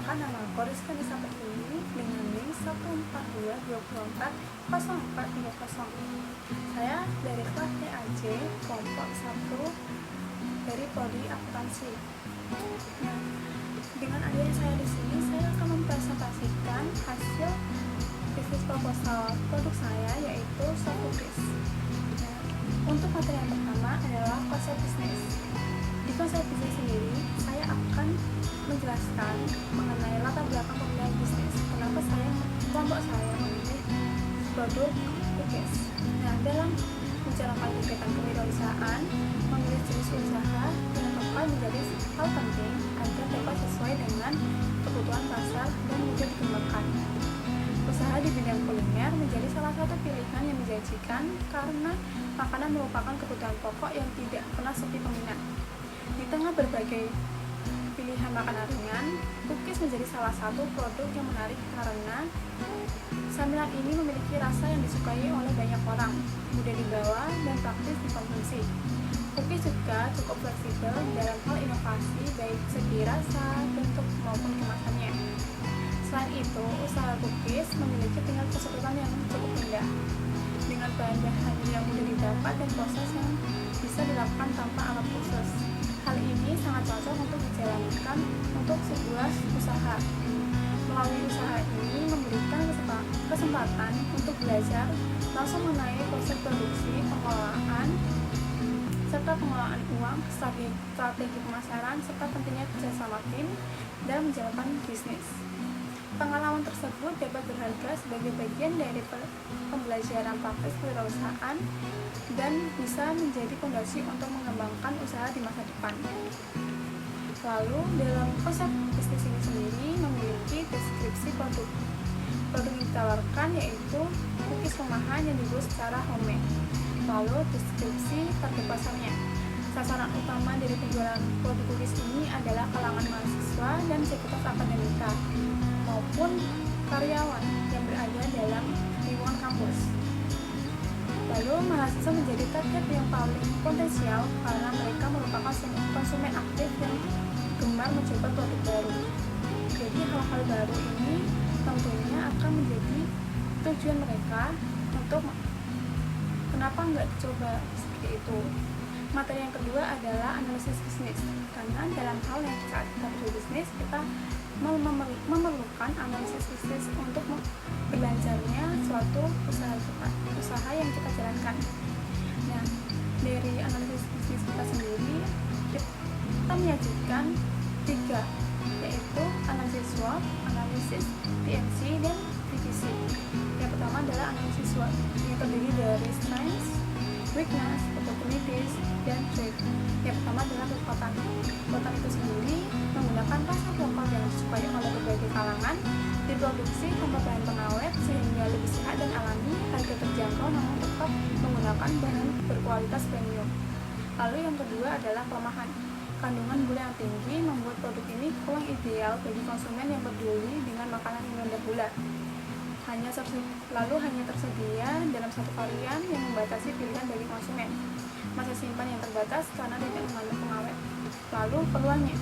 menggunakan nama Koriska Nisa Pertiwi dengan NIM 142240430. Saya dari kelas TAJ kelompok 1 dari Prodi Akuntansi. Nah, dengan adanya saya di sini, saya akan mempresentasikan hasil bisnis proposal produk saya, yaitu soft cookies. Nah, untuk materi yang pertama adalah konsep bisnis. Di konsep bisnis sendiri, saya akan menjelaskan mengenai latar belakang pemilihan bisnis. Kenapa kelompok saya memilih produk cookies. Nah, dalam menjalankan kegiatan kewirausahaan, memilih jenis usaha yang tepat menjadi hal penting agar dapat sesuai dengan kebutuhan pasar dan mudah dikembangkan. Usaha di bidang kuliner menjadi salah satu pilihan yang menjanjikan karena makanan merupakan kebutuhan pokok yang tidak pernah sepi peminat. Di tengah berbagai pilihan makanan ringan, cookies menjadi salah satu produk yang menarik karena camilan ini memiliki rasa yang disukai oleh banyak orang, mudah dibawa dan praktis dikonsumsi. Cookies juga cukup fleksibel dalam hal inovasi baik segi rasa, bentuk maupun kemasannya. Selain itu, usaha cookies memiliki tingkat kesulitan yang cukup rendah, dengan bahan-bahan yang mudah didapat dan proses yang bisa dilakukan tanpa alat khusus. Hal ini sangat cocok untuk dijalankan untuk sebuah usaha. Melalui usaha ini memberikan kesempatan untuk belajar langsung mengenai proses produksi, pengelolaan, serta pengelolaan uang, strategi pemasaran, serta pentingnya kerjasama tim dalam menjalankan bisnis. Pengalaman tersebut dapat berharga sebagai bagian dari pembelajaran praktis kewirausahaan dan bisa menjadi fondasi untuk mengembangkan usaha di masa depan. Lalu, dalam konsep bisnis ini sendiri memiliki deskripsi produk. Produk yang ditawarkan yaitu cookies rumahan yang dibuat secara homemade. Lalu, deskripsi target pasarnya. Sasaran utama dari penjualan produk cookies ini adalah kalangan mahasiswa dan sivitas akademika maupun karyawan yang berada dalam lingkungan kampus. Lalu, mahasiswa menjadi target yang paling potensial karena mereka merupakan konsumen aktif yang gemar mencoba produk baru. Jadi, hal-hal baru ini tentunya akan menjadi tujuan mereka untuk kenapa nggak dicoba seperti itu. Materi yang kedua adalah analisis bisnis, karena dalam hal yang saat kita berbisnis, kita memerlukan analisis bisnis untuk berlancarnya suatu usaha yang kita jalankan. Nah, dari analisis bisnis kita sendiri, kita menyajikan 3, yaitu analisis SWOT, analisis PMC, dan PVC. Yang pertama adalah analisis SWOT, yang terdiri dari strengths, weakness, opportunities, dan threat. Yang pertama adalah kekuatan. Kekuatan itu sendiri menggunakan rasa lokal yang disukai oleh berbagai kalangan, diproduksi tanpa bahan pengawet sehingga lebih sehat dan alami, harga terjangkau namun tetap menggunakan bahan berkualitas premium. Lalu yang kedua adalah kelemahan. Kandungan gula yang tinggi membuat produk ini kurang ideal bagi konsumen yang peduli dengan makanan yang rendah gula. Hanya tersedia dalam satu varian yang membatasi pilihan bagi konsumen. Masa simpan yang terbatas karena tidak mengandung pengawet. Lalu peluangnya,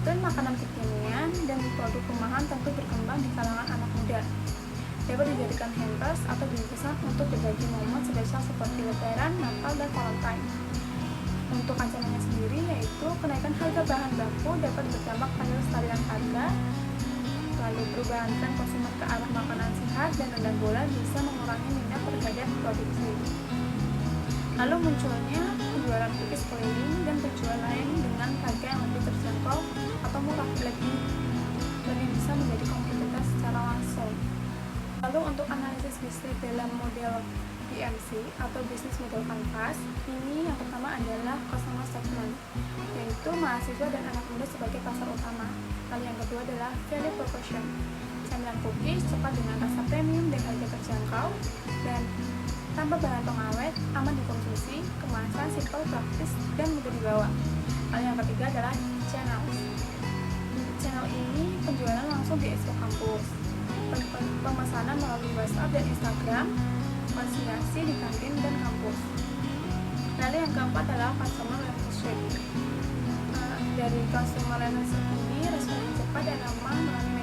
tren makanan kekinian dan produk rumahan tentu berkembang di kalangan anak muda. Dapat dijadikan hampers atau bingkisan untuk berbagi momen spesial seperti Lebaran, Natal, dan Valentine. Untuk ancamannya sendiri yaitu kenaikan harga bahan baku dapat berdampak pada kestabilan harga. Lalu perubahan tren konsumen ke arah makanan sehat dan rendah gula bisa mengurangi minat terhadap produksi. Lalu munculnya penjualan cookies keliling dan penjual lain dengan harga yang lebih terjangkau atau murah, lebih bisa menjadi kompetitif secara langsung. Lalu untuk analisis bisnis dalam model BMC atau Business Model Canvas, ini yang pertama adalah customer segment, yaitu mahasiswa dan anak muda sebagai pasar utama. Lalu yang kedua adalah value proposition, camilan cookies cepat dengan rasa premium dan harga terjangkau dan tanpa bahan pengawet, aman dikonsumsi, kemasan simple, praktis, dan mudah dibawa. Lalu yang ketiga adalah channel. Channel ini penjualan langsung di expo kampus, pemesanan melalui WhatsApp dan Instagram, konsinyasi di kantin dan kampus. Lalu yang keempat adalah customer relationship. Dari customer relationship ini respon yang cepat dan aman melalui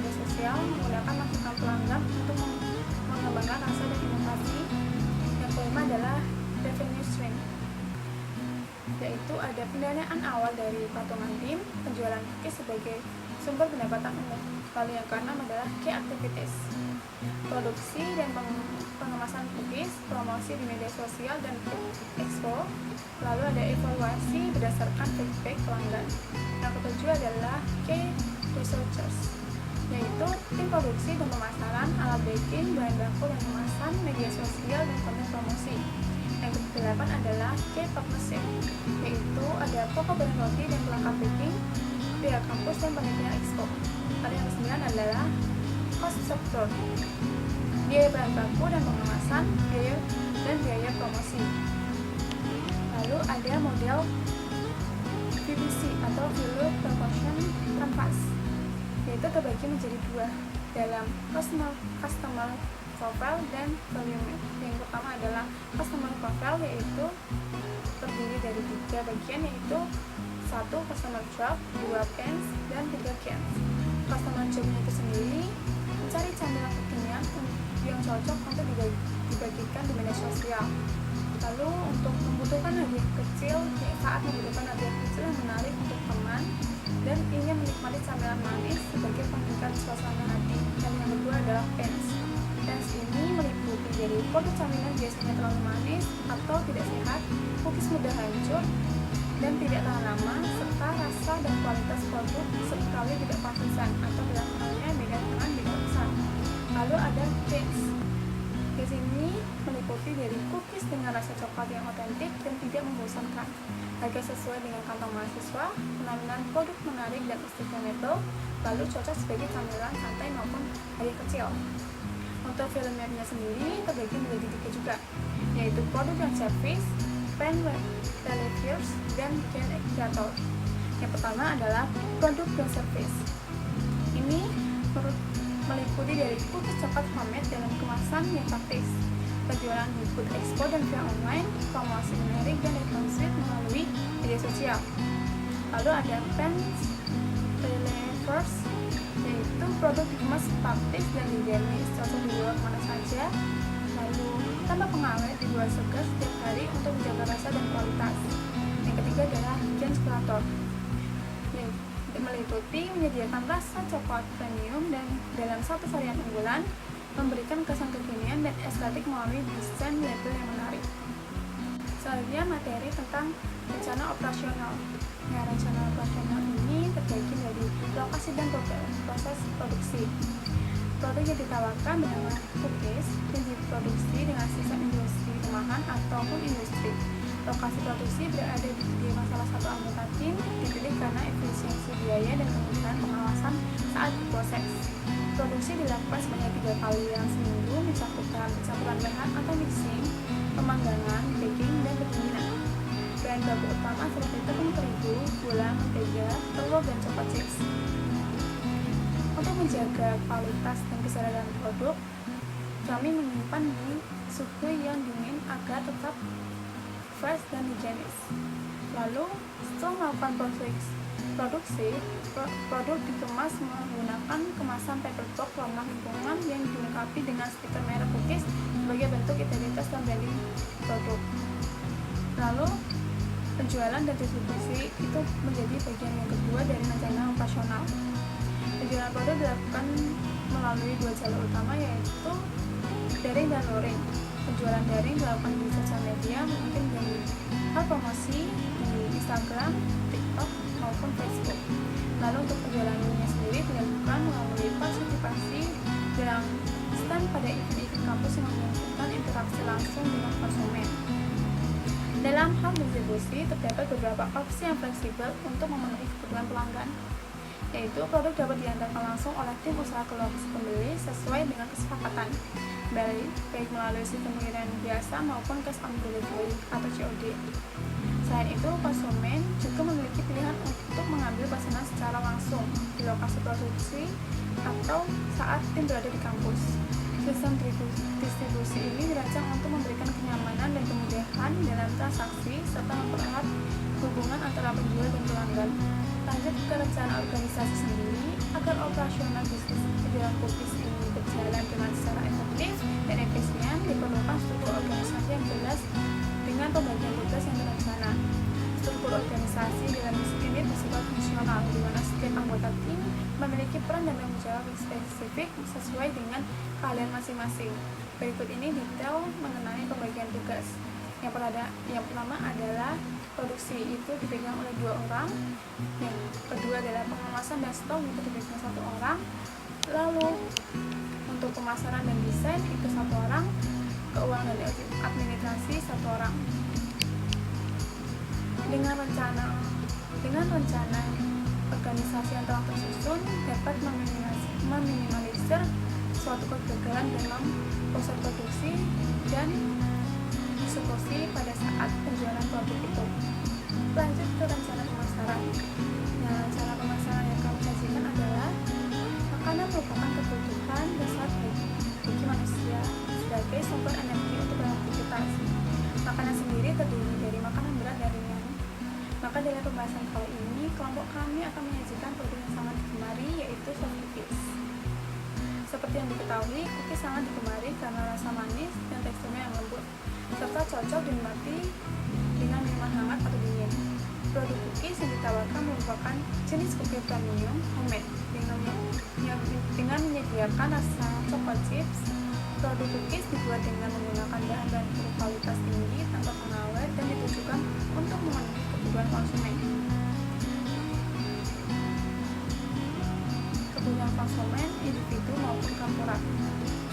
yaitu ada pendanaan awal dari patungan tim, penjualan cookies sebagai sumber pendapatan umum. Lalu yang keenam adalah key activities, produksi dan pengemasan cookies, promosi di media sosial dan expo. Lalu ada evaluasi berdasarkan feedback pelanggan. Yang ketujuh adalah key researchers, yaitu tim produksi dan pemasaran, alat baking, bahan baku dan kemasan, media sosial dan konten promosi. Yang kedelapan adalah key partnership, yaitu ada toko bahan roti dan pelengkap baking, pihak kampus dan panitia expo. Lalu yang kesembilan adalah cost structure, biaya bahan baku dan pengemasan, biaya promosi. Lalu ada model VPC atau Value Proportion Canvas, yaitu terbagi menjadi dua dalam customer profile dan value map. Yang pertama adalah customer profile, yaitu terdiri dari 3 bagian, yaitu 1 customer job, 2 pens, dan 3 cans. Customer job itu sendiri mencari camilan kekinian yang cocok untuk dibagikan di media sosial. Lalu untuk membutuhkan hadiah kecil, saat membutuhkan hadiah kecil yang menarik untuk teman dan ingin menikmati camilan manis sebagai pengikat suasana hati. Dan yang kedua adalah pens. Pens ini meliputi dari produk camilan biasanya terlalu manis atau tidak sehat, cookies mudah hancur dan tidak tahan lama, serta rasa dan kualitas produk sekali tidak partisan atau dalam halnya beda dengan beda pesan. Lalu ada cakes. Di sini meliputi dari cookies dengan rasa coklat yang otentik dan tidak membosankan, harga sesuai dengan kantong mahasiswa, penampilan produk menarik dan instagramable, lalu cocok sebagai camilan santai maupun hadiah kecil. Untuk film mapnya sendiri terbagi menjadi 3 juga, yaitu produk dan service, pen reviews, dan gen creator. Yang pertama adalah produk dan service. Ini meliputi dari cookies coklat homemade dalam kemasan yang praktis, penjualan di food expo dan via online, promosi menarik dan responsif melalui media sosial. Lalu ada pens relievers, yaitu produk dikemas praktis dan higienis, cocok dibawa kemana saja. Lalu tambah pengawet dibuat segar setiap hari untuk menjaga rasa dan kualitas. Yang ketiga adalah gen creator, meliputi menyediakan rasa coklat premium dan dalam satu varian unggulan, memberikan kesan kekinian dan estetik melalui desain label yang menarik. Selanjutnya materi tentang rencana operasional. Nah, rencana operasional ini terbagi dari lokasi dan proses produksi. Produk yang ditawarkan bernama cookies yang diproduksi dengan sistem industri rumahan ataupun industri. Lokasi produksi berada di salah satu anggota tim, dipilih karena efisiensi biaya dan kemudahan pengawasan saat proses. Produksi dilakukan sebanyak 3 kali dalam seminggu, mencakup campuran bahan atau mixing, pemanggangan, baking, dan pendinginan. Bahan baku utama seperti tepung terigu, gula, mentega, telur, dan coklat chips. Untuk menjaga kualitas dan kesedaran produk, kami menyimpan di suhu yang dingin agar tetap fresh dan higienis. Lalu, setelah melakukan produksi, produk dikemas menggunakan kemasan paper box ramah lingkungan yang dilengkapi dengan stiker merek cookies sebagai bentuk identitas dan branding produk. Lalu, penjualan dan distribusi itu menjadi bagian yang kedua dari rencana operasional. Penjualan produk dilakukan melalui 2 jalur utama, yaitu daring dan luring. Penjualan daring dilakukan di sosial media, mungkin dari hal promosi di Instagram, TikTok, maupun Facebook. Lalu untuk penjualan luringnya sendiri dilakukan melalui partisipasi dalam stand pada event-event kampus yang memungkinkan interaksi langsung dengan konsumen. Dalam hal distribusi, terdapat beberapa opsi yang fleksibel untuk memenuhi kebutuhan pelanggan, yaitu produk dapat diantarkan langsung oleh tim usaha ke lokasi pembeli sesuai dengan kesepakatan, baik melalui sistem pengiriman biasa maupun cash on delivery atau COD. Selain itu, konsumen juga memiliki pilihan untuk mengambil pesanan secara langsung di lokasi produksi atau saat tim berada di kampus. Sistem distribusi ini dirancang untuk memberikan kenyamanan dan kemudahan dalam transaksi serta mempererat hubungan antara penjual dan pelanggan. Lanjut ke rencana organisasi sendiri. Agar operasional bisnis penjualan cookies ini berjalan dengan secara efektif dan efisien, diperlukan struktur organisasi yang jelas dengan pembagian tugas yang terencana. Struktur organisasi dalam bisnis ini bersifat fungsional, di mana setiap anggota tim memiliki peran dan tanggung jawab yang spesifik sesuai dengan keahlian masing-masing. Berikut ini detail mengenai pembagian tugas. Yang pertama adalah produksi, itu dipegang oleh 2 orang. Yang kedua adalah pengawasan dan stok, itu dipegang 1 orang. Lalu untuk pemasaran dan desain itu 1 orang. Keuangan dan administrasi 1 orang. Dengan rencana organisasi yang telah tersusun dapat meminimalisir suatu kegagalan dalam proses produksi dan eksekusi pada saat penjualan produk itu. Lanjut ke rencana pemasaran. Nah, rencana pemasaran yang kami sajikan adalah makanan merupakan kebutuhan dasar bagi manusia sebagai sumber energi untuk beraktivitas. Makanan sendiri terdiri dari makanan berat dan ringan. Maka dalam pembahasan kali ini, kelompok kami akan menyajikan produk yang sangat digemari, yaitu soft cookies. Seperti yang diketahui, cookies sangat digemari karena rasa manis dan teksturnya yang lembut, serta cocok dinikmati dengan minuman hangat atau dingin. Produk cookies yang ditawarkan merupakan jenis cookies premium homemade dengan menyediakan rasa coklat chips. Produk cookies dibuat dengan menggunakan bahan-bahan berkualitas tinggi tanpa pengawet dan ditujukan untuk memenuhi kebutuhan konsumen individu maupun korporat,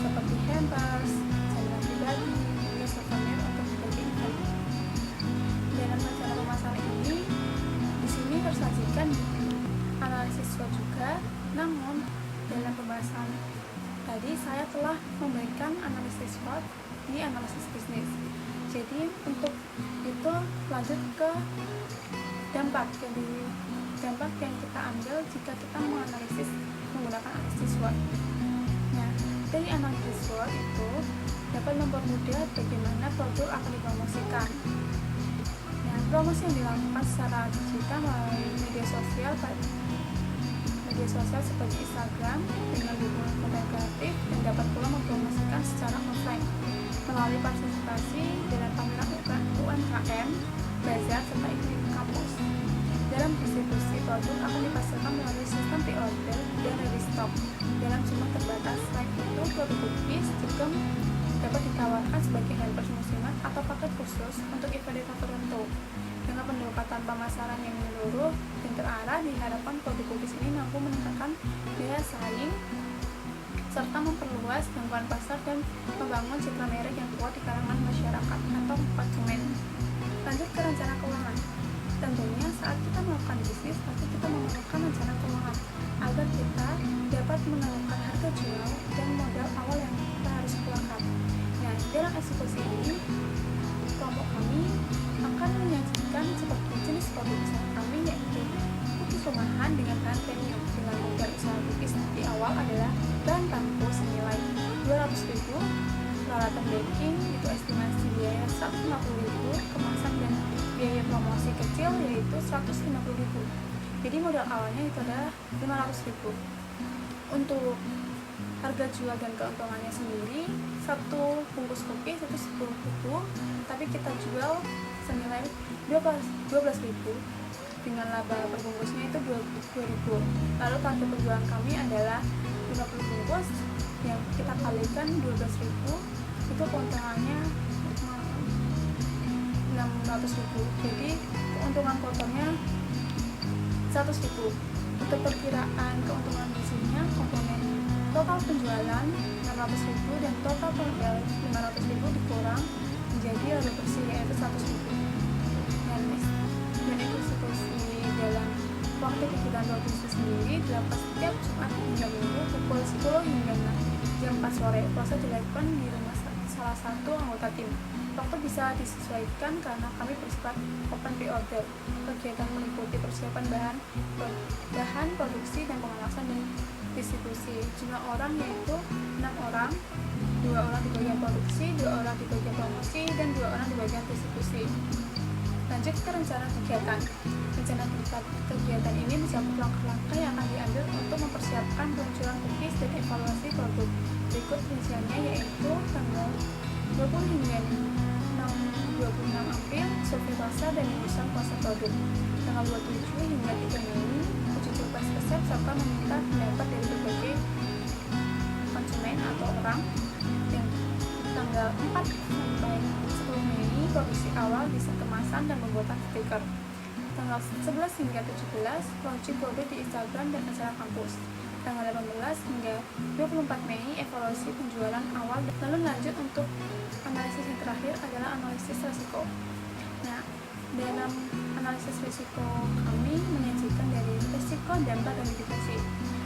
seperti hampers, camilan pribadi, hingga souvenir untuk berbagai event. Dalam rencana pemasaran ini, di sini tersajikan analisis SWOT juga, namun dalam pembahasan tadi saya telah memberikan analisis SWOT di analisis bisnis. Jadi untuk itu lanjut ke dampak yang kita ambil jika kita menganalisis menggunakan analisis SWOT. Nah, dari analisis SWOT itu dapat mempermudah bagaimana produk akan dipromosikan. Nah, promosi yang dilakukan secara digital melalui media sosial seperti Instagram dengan dukungan konten kreatif, dan dapat pula mempromosikan secara offline melalui partisipasi dalam pameran UMKM, bazar, serta event kampus. Dalam distribusi produk akan dipastikan melalui sistem pre-order dan restock dalam jumlah terbatas. Selain itu, produk cookies juga dapat ditawarkan sebagai hampers musiman atau paket khusus untuk event tertentu. Dengan pendekatan pemasaran yang menyeluruh dan terarah, diharapkan produk cookies ini mampu meningkatkan daya saing serta memperluas jangkauan pasar dan membangun citra merek yang kuat di kalangan masyarakat atau konsumen. Lanjut ke rencana keuangan. Tentunya saat kita melakukan bisnis, pasti kita memerlukan rencana keuangan agar kita dapat menentukan harga jual dan modal awal yang kita harus keluarkan. Nah, dalam eksekusi ini, kelompok kami akan menyajikan seperti jenis produk usaha kami, yaitu cookies rumahan dengan bahan premium. Dengan modal usaha cookies di awal adalah bahan baku senilai 200.000, peralatan baking itu estimasi biaya 150.000, kemasan dan biaya promosi kecil yaitu 150.000. Jadi modal awalnya itu adalah 500.000. Untuk harga jual dan keuntungannya sendiri, satu bungkus cookies itu 10.000, tapi kita jual senilai 12.000 dengan laba per bungkusnya itu 2.000. Lalu target penjualan kami adalah 50 bungkus yang kita kalikan 12.000, itu keuntungannya 600.000. Jadi keuntungan kotornya 100.000. Untuk perkiraan keuntungan bersihnya, komponen total penjualan 600.000 dan total modal 500.000 dikurang menjadi laba bersih yaitu 100.000. Dan eksekusi dalam waktu kegiatan produksi sendiri dilakukan setiap Jumat hingga Minggu pukul 10 hingga jam 4 sore. Proses dilakukan di rumah salah satu anggota tim. Waktu bisa disesuaikan karena kami bersifat open pre-order. Kegiatan meliputi persiapan bahan produksi dan pengawasan dan distribusi. Jumlah orang yaitu 6 orang, 2 orang di bagian produksi, 2 orang di bagian promosi, dan 2 orang di bagian distribusi. Lanjut ke rencana kegiatan. Rencana kegiatan ini mencakup langkah-langkah yang akan diambil untuk mempersiapkan peluncuran cookies dan evaluasi produk. Berikut rinciannya yaitu tanggal 20 hingga 6 26 April, survei pasar dan urusan pasar produk. Tanggal 27 hingga 3 Mei, uji coba resep serta meminta pendapat dari berbagai konsumen atau orang. Yang tanggal 4 sampai 10 Mei, produksi awal, desain kemasan dan pembuatan stiker. Tanggal 11 hingga 17, launching produk di Instagram dan acara kampus. Tanggal 18 hingga 24 Mei, evaluasi penjualan awal. Lalu lanjut untuk analisis yang terakhir adalah analisis risiko. Nah, dalam analisis risiko kami menyajikan dari risiko, dampak, dan mitigasi.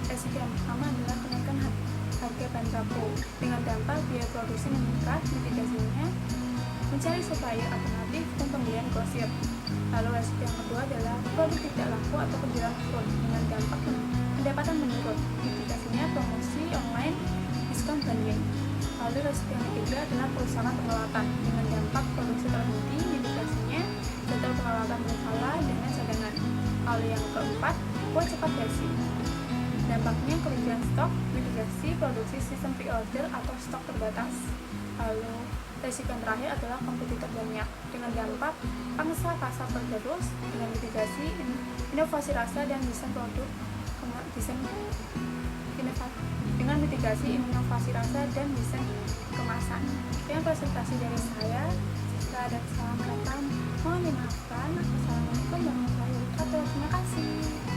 Risiko yang pertama adalah kenaikan harga bahan baku dengan dampak biaya produksi meningkat. Mitigasinya mencari supplier alternatif dan pembelian grosir. Lalu risiko yang kedua adalah produk tidak laku atau penjualan turun dengan dampak pendapatan menurun. Mitigasinya promosi online, diskon bundling. Lalu risiko yang ketiga adalah perusahaan peralatan dengan dampak produksi terhenti. Mitigasinya jadwal peralatan berkala dengan cadangan. Lalu yang keempat, kue cepat basi. Dampaknya kerugian stok. Mitigasi produksi sistem pre-order atau stok terbatas. Lalu risiko yang terakhir adalah kompetitor banyak dengan dampak pangsa pasar tergerus. Dengan mitigasi inovasi rasa dan desain produk dengan mitigasi inovasi rasa dan desain kemasan. Yang presentasi dari saya. Jika ada kesalahan kata mohon dimaafkan. Assalamualaikum warahmatullahi wabarakatuh. Terima kasih.